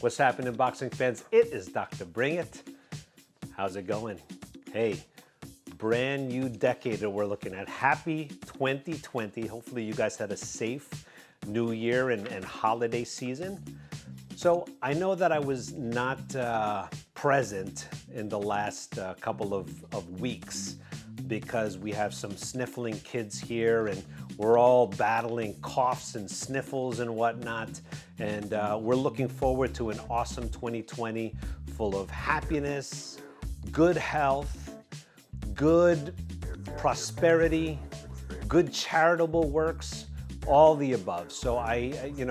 What's happening, boxing fans? It is Dr. Bring It. How's it going? Hey, brand new decade that we're looking at. Happy 2020. Hopefully you guys had a safe new year and holiday season. So I know that I was not present in the last couple of weeks because we have some sniffling kids here and we're all battling coughs and sniffles and whatnot. And we're looking forward to an awesome 2020 full of happiness, good health, good prosperity, good charitable works, all the above. So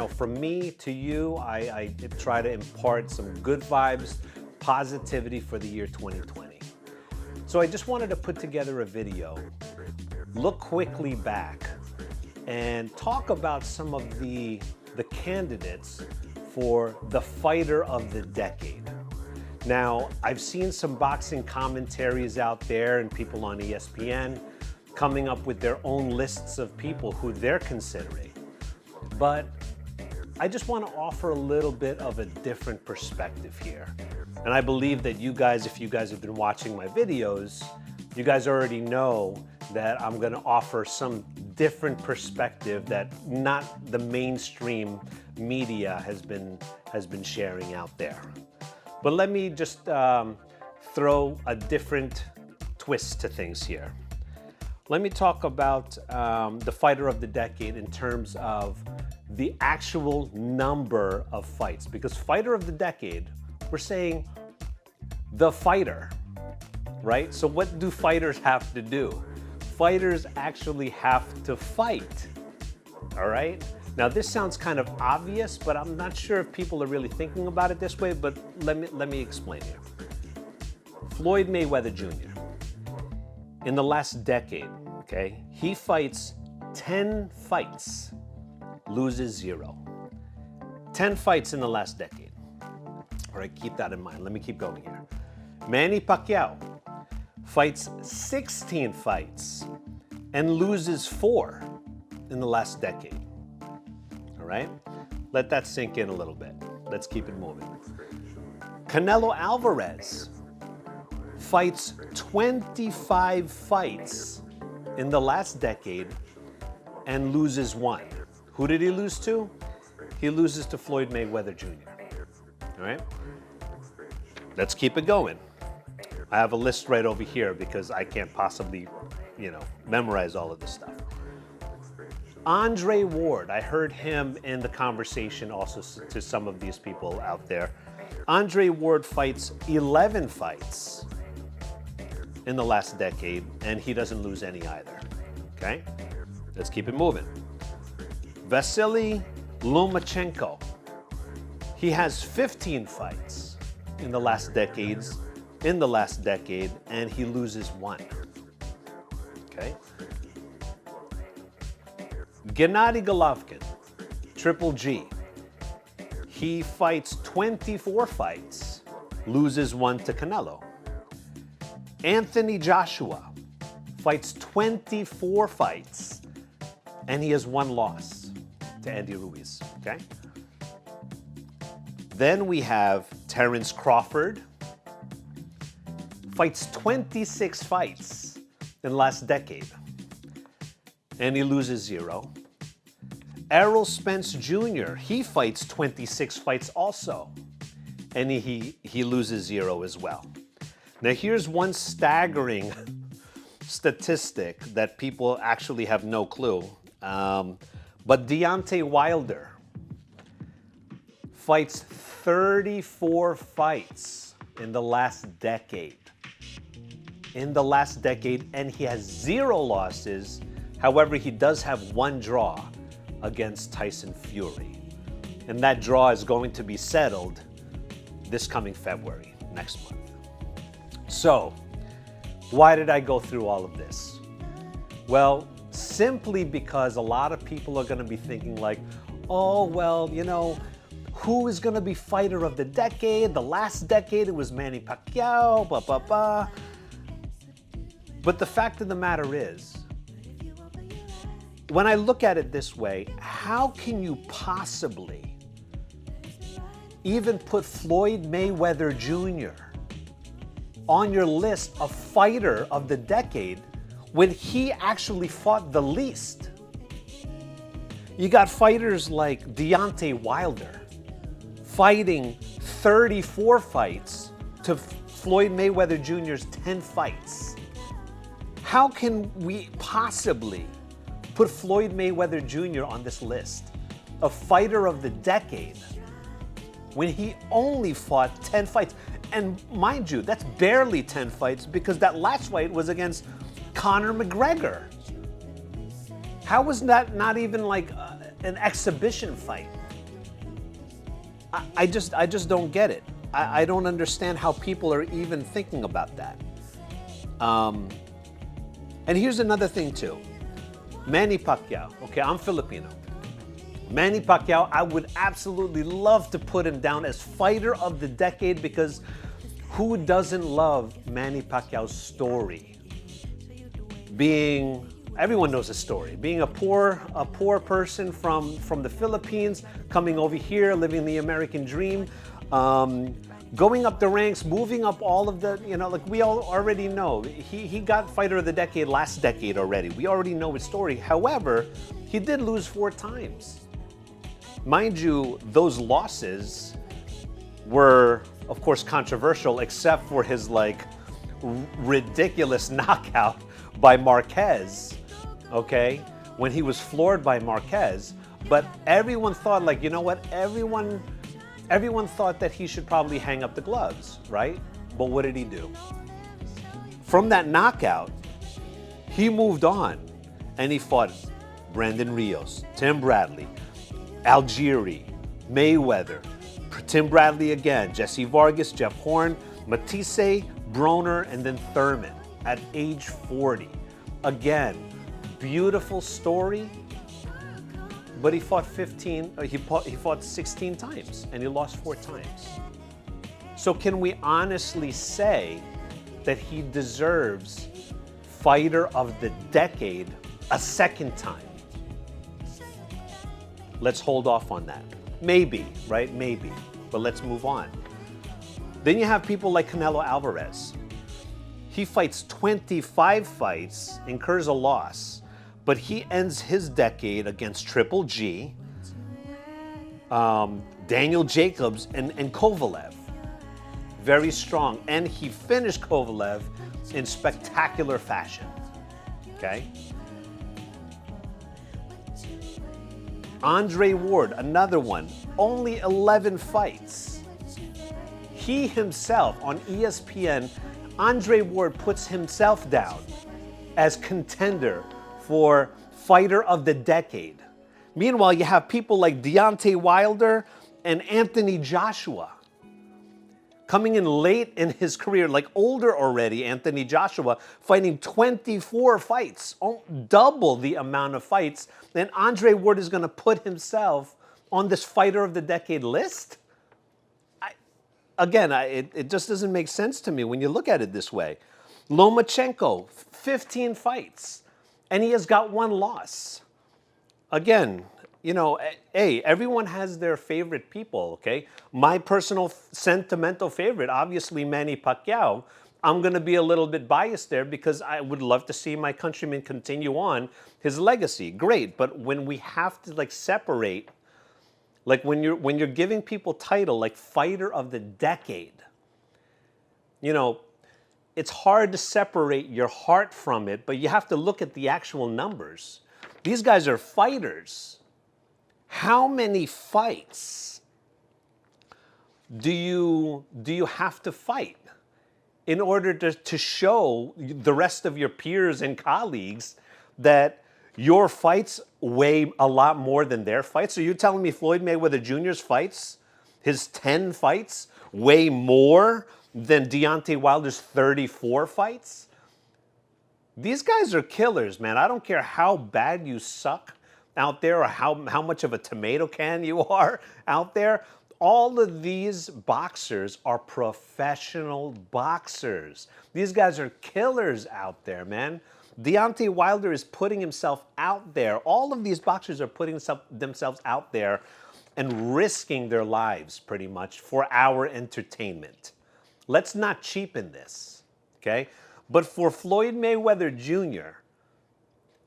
from me to you, I try to impart some good vibes, positivity for the year 2020. So I just wanted to put together a video, look quickly back, and talk about some of the candidates for the fighter of the decade. Now, I've seen some boxing commentaries out there and people on ESPN coming up with their own lists of people who they're considering. But I just want to offer a little bit of a different perspective here. And I believe that you guys, if you guys have been watching my videos, you guys already know that I'm going to offer some different perspective that not the mainstream media has been sharing out there. But let me just throw a different twist to things here. Let me talk about the fighter of the decade in terms of the actual number of fights. Because fighter of the decade, we're saying the fighter, right? So what do fighters have to do? Fighters actually have to fight, all right? Now this sounds kind of obvious, but I'm not sure if people are really thinking about it this way, but let me explain here. Floyd Mayweather Jr. in the last decade, okay, he fights 10 fights, loses 0. 10 fights in the last decade. All right, keep that in mind. Let me keep going here. Manny Pacquiao fights 16 fights and loses 4 in the last decade. All right? Let that sink in a little bit. Let's keep it moving. Canelo Alvarez fights 25 fights in the last decade and loses 1. Who did he lose to? He loses to Floyd Mayweather Jr. All right? Let's keep it going. I have a list right over here because I can't possibly, memorize all of this stuff. Andre Ward, I heard him in the conversation also to some of these people out there. Andre Ward fights 11 fights in the last decade, and he doesn't lose any either, okay? Let's keep it moving. Vasily Lomachenko, he has 15 fights in the last decade, and he loses 1, okay? Gennadiy Golovkin, Triple G, he fights 24 fights, loses 1 to Canelo. Anthony Joshua fights 24 fights, and he has 1 loss to Andy Ruiz, okay? Then we have Terence Crawford, fights 26 fights in the last decade, and he loses 0. Errol Spence Jr., he fights 26 fights also, and he loses 0 as well. Now here's one staggering statistic that people actually have no clue, but Deontay Wilder fights 34 fights in the last decade. And he has 0 losses. However, he does have 1 draw against Tyson Fury. And that draw is going to be settled this coming February, next month. So, why did I go through all of this? Well, simply because a lot of people are going to be thinking like, oh, well, who is going to be fighter of the decade? The last decade, it was Manny Pacquiao, blah, blah, blah. But the fact of the matter is, when I look at it this way, how can you possibly even put Floyd Mayweather Jr. on your list of fighter of the decade when he actually fought the least? You got fighters like Deontay Wilder fighting 34 fights to Floyd Mayweather Jr.'s 10 fights. How can we possibly put Floyd Mayweather Jr. on this list of fighter of the decade when he only fought 10 fights? And mind you, that's barely 10 fights because that last fight was against Conor McGregor. How was that not even like an exhibition fight? I just don't get it. I don't understand how people are even thinking about that. And here's another thing too. Manny Pacquiao. Okay, I'm Filipino. Manny Pacquiao, I would absolutely love to put him down as fighter of the decade because who doesn't love Manny Pacquiao's story? Everyone knows his story. Being a poor person from the Philippines, coming over here, living the American dream, going up the ranks, moving up all of the, like we all already know. He got fighter of the decade last decade already. We already know his story. However, he did lose 4 times. Mind you, those losses were, of course, controversial, except for his ridiculous knockout by Marquez, okay? When he was floored by Marquez. But everyone thought, you know what? Everyone thought that he should probably hang up the gloves, right? But what did he do? From that knockout, he moved on and he fought Brandon Rios, Tim Bradley, Algieri, Mayweather, Tim Bradley again, Jesse Vargas, Jeff Horn, Matisse, Broner, and then Thurman at age 40. Again, beautiful story, but he fought 16 times and he lost 4 times. So can we honestly say that he deserves fighter of the decade a second time? Let's hold off on that. Maybe, right? Maybe. But let's move on. Then you have people like Canelo Alvarez. He fights 25 fights, incurs a loss, but he ends his decade against Triple G, Daniel Jacobs, and Kovalev. Very strong. And he finished Kovalev in spectacular fashion. Okay? Andre Ward, another one, only 11 fights. He himself, on ESPN, Andre Ward puts himself down as contender for fighter of the decade. Meanwhile, you have people like Deontay Wilder and Anthony Joshua coming in late in his career, older already, Anthony Joshua, fighting 24 fights, double the amount of fights. Then Andre Ward is going to put himself on this fighter of the decade list? It just doesn't make sense to me when you look at it this way. Lomachenko, 15 fights, and he has got 1 loss. Again, hey, everyone has their favorite people, okay? My personal sentimental favorite, obviously Manny Pacquiao. I'm going to be a little bit biased there because I would love to see my countryman continue on his legacy. Great, but when we have to separate, when you're giving people title like fighter of the decade, it's hard to separate your heart from it, but you have to look at the actual numbers. These guys are fighters. How many fights do you have to fight in order to show the rest of your peers and colleagues that your fights weigh a lot more than their fights? So you're telling me Floyd Mayweather Jr.'s fights, his 10 fights, weigh more than Deontay Wilder's 34 fights? These guys are killers, man. I don't care how bad you suck out there or how much of a tomato can you are out there. All of these boxers are professional boxers. These guys are killers out there, man. Deontay Wilder is putting himself out there. All of these boxers are putting themselves out there and risking their lives pretty much for our entertainment. Let's not cheapen this, okay? But for Floyd Mayweather Jr.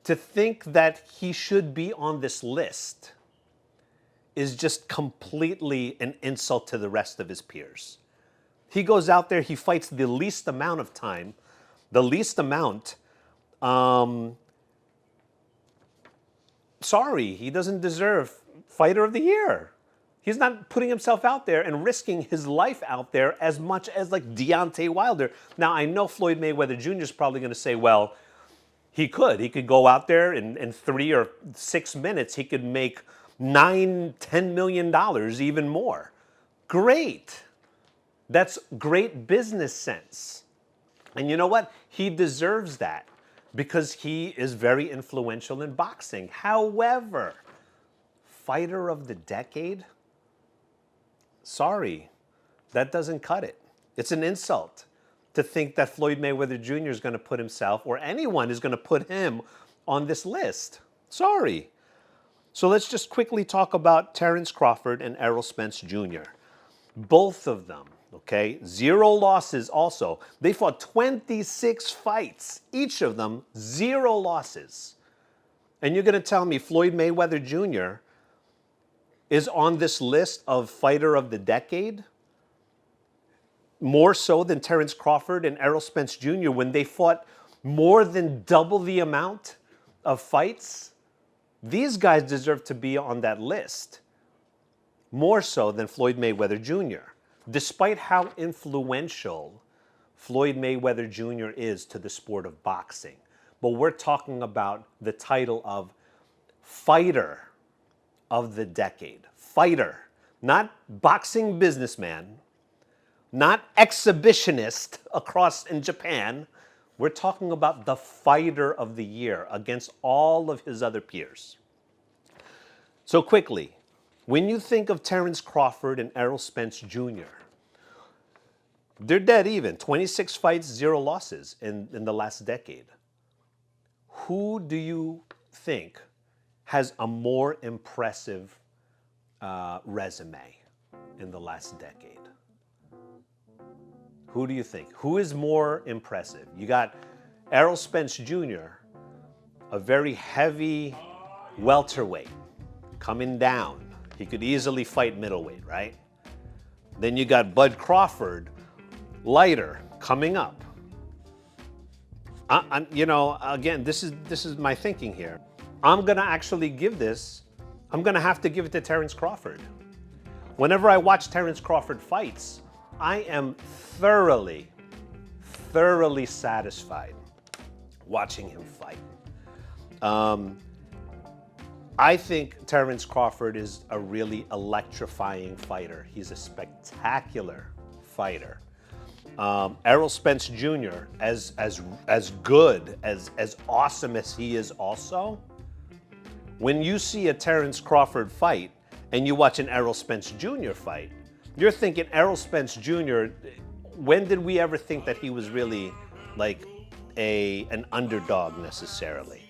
to think that he should be on this list is just completely an insult to the rest of his peers. He goes out there, he fights the least amount of time, the least amount. Sorry, he doesn't deserve Fighter of the Year. He's not putting himself out there and risking his life out there as much as like Deontay Wilder. Now, I know Floyd Mayweather Jr. is probably going to say, well, he could go out there in 3 or 6 minutes, he could make $9-10 million, even more. Great. That's great business sense. And you know what? He deserves that because he is very influential in boxing. However, Fighter of the Decade? Sorry, that doesn't cut it. It's an insult to think that Floyd Mayweather Jr. is going to put himself, or anyone is going to put him on this list. Sorry. So let's just quickly talk about Terence Crawford and Errol Spence Jr. Both of them, okay? 0 losses also. They fought 26 fights. Each of them, 0 losses. And you're going to tell me Floyd Mayweather Jr. is on this list of Fighter of the Decade? More so than Terence Crawford and Errol Spence Jr. when they fought more than double the amount of fights? These guys deserve to be on that list, more so than Floyd Mayweather Jr., despite how influential Floyd Mayweather Jr. is to the sport of boxing. But we're talking about the title of Fighter of the Decade. Fighter, not boxing businessman, not exhibitionist across in Japan. We're talking about the Fighter of the Year against all of his other peers. So quickly, when you think of Terence Crawford and Errol Spence Jr., they're dead even. 26 fights, 0 losses in the last decade. Who do you think has a more impressive resume in the last decade? Who do you think? Who is more impressive? You got Errol Spence Jr., a very heavy welterweight, coming down. He could easily fight middleweight, right? Then you got Bud Crawford, lighter, coming up. Again, this is my thinking here. I'm gonna actually give this. I'm gonna have to give it to Terence Crawford. Whenever I watch Terence Crawford fights, I am thoroughly satisfied watching him fight. I think Terence Crawford is a really electrifying fighter. He's a spectacular fighter. Errol Spence Jr., as good, as awesome as he is also, when you see a Terence Crawford fight and you watch an Errol Spence Jr. fight, you're thinking Errol Spence Jr., when did we ever think that he was really like an underdog necessarily?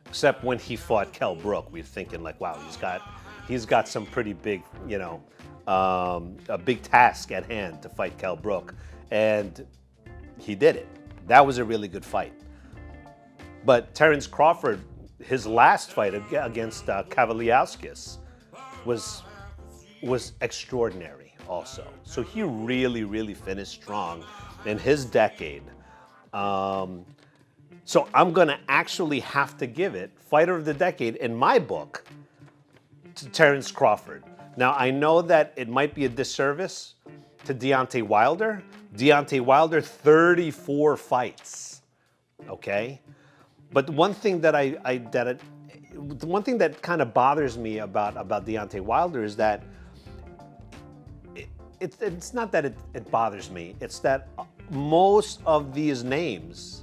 Except when he fought Kell Brook, we were thinking like, wow, he's got some pretty big, a big task at hand to fight Kell Brook, and he did it. That was a really good fight. But Terence Crawford, his last fight against Kavaliauskas was extraordinary also. So he really finished strong in his decade. So I'm going to actually have to give it Fighter of the Decade in my book to Terence Crawford. Now, I know that it might be a disservice to Deontay Wilder. Deontay Wilder, 34 fights, okay? But one thing that the one thing that kind of bothers me about Deontay Wilder is that it's not that it bothers me. It's that most of these names,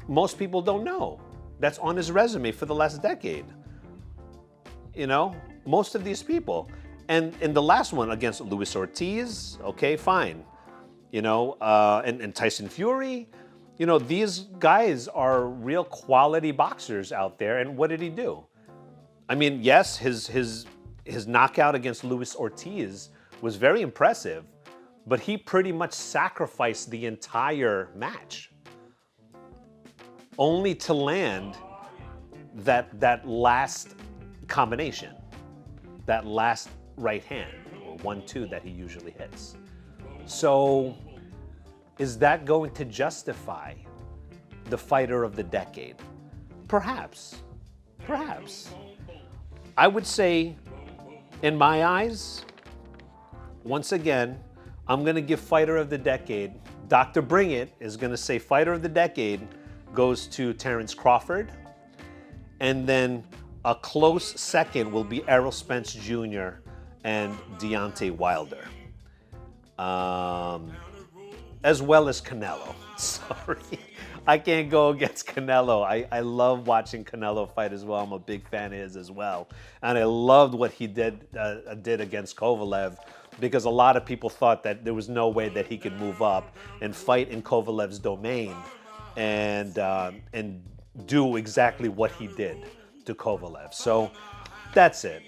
most people don't know. That's on his resume for the last decade. Most of these people. And in the last one against Luis Ortiz, okay, fine. And Tyson Fury, these guys are real quality boxers out there. And what did he do? I mean, yes, his knockout against Luis Ortiz was very impressive, but he pretty much sacrificed the entire match only to land that last combination, that last right hand, or 1-2 that he usually hits. So is that going to justify the fighter of the decade? Perhaps, perhaps. I would say, in my eyes, once again, I'm gonna give fighter of the decade. Dr. Bring It is gonna say fighter of the decade goes to Terence Crawford, and then a close second will be Errol Spence Jr. and Deontay Wilder, as well as Canelo. Sorry, I can't go against Canelo. I love watching Canelo fight as well. I'm a big fan of his as well, and I loved what he did against Kovalev, because a lot of people thought that there was no way that he could move up and fight in Kovalev's domain and do exactly what he did to Kovalev. So that's it.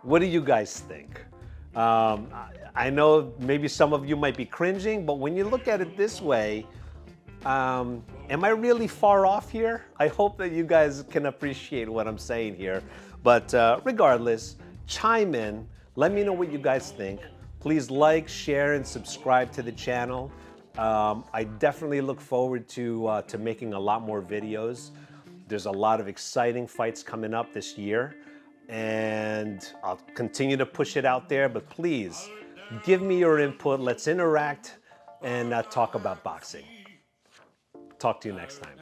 What do you guys think? I know maybe some of you might be cringing, but when you look at it this way, am I really far off here? I hope that you guys can appreciate what I'm saying here. But regardless, chime in. Let me know what you guys think. Please like, share, and subscribe to the channel. I definitely look forward to making a lot more videos. There's a lot of exciting fights coming up this year, and I'll continue to push it out there, but please give me your input. Let's interact and talk about boxing. Talk to you next time.